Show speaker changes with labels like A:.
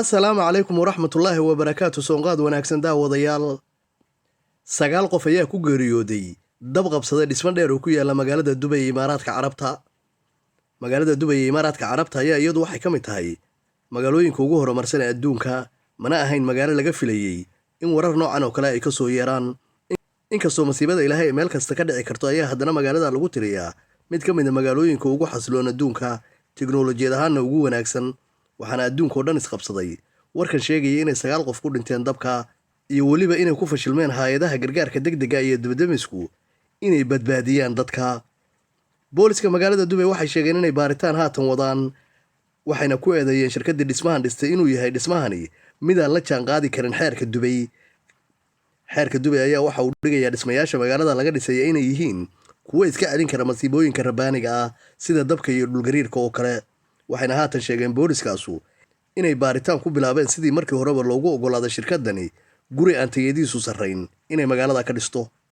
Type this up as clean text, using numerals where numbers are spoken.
A: Assalaamu calaykum waraxmatullaahi wabarakaatu. Soonqaad wanaagsan daawadayaal. Sagaal qof ayaa ku geeriyooday dab qabsaday dhismo dheer oo ku yaala magaalada Dubai ee Imaaraadka Carabta. Magaalada Dubai ee Imaaraadka Carabta ayaa iyadu waxay ka mid tahay magaalooyinka ugu horumarsan ee adduunka, mana ahayn magaalo laga filayay in warar noocan oo kale ay ka soo yeeraan. Inkastoo masiibada Ilaahay ee meel kasta ka dhici karto ayaa haddana magaalada lagu tiriyaa mid ka mid ah magaalooyinka ugu xasiloon adduunka, tiknoolajiyad ahaanna ugu wanaagsan. Waxaana adduunka oo dhan isqabsaday warkan sheegaya inay 9 qof ku dhinteen dabka iyo weliba inay ku fashilmeen hay'adaha gargaarka degdega iyo dibadamisku inay badbaadiyaan dadka. Booliska magaalada Dubai waxay sheegeen inay baaritaan haatan wadaan, waxayna ku eedeeyeen shirkadda dhismahan dhistay inuu yahay dhismahani mid aan la jaan qaadi karin xeerka Dubai. Xeerka Dubai ayaa waxa uu dhigayaa dhismayaasha magaalada laga dhisay inay yihiin kuwo iska celin kara masiibooyinka rabbaaniga ah sida dabka iyo dhulgariirka oo kale. Waxayna haatan sheegeen booliskaasu inay baaritaan ku bilaabeen sidii markii horeba loogu oggolaaday shirkaddani guri aan tayadiisu sarrayn inay magaalada ka dhisto.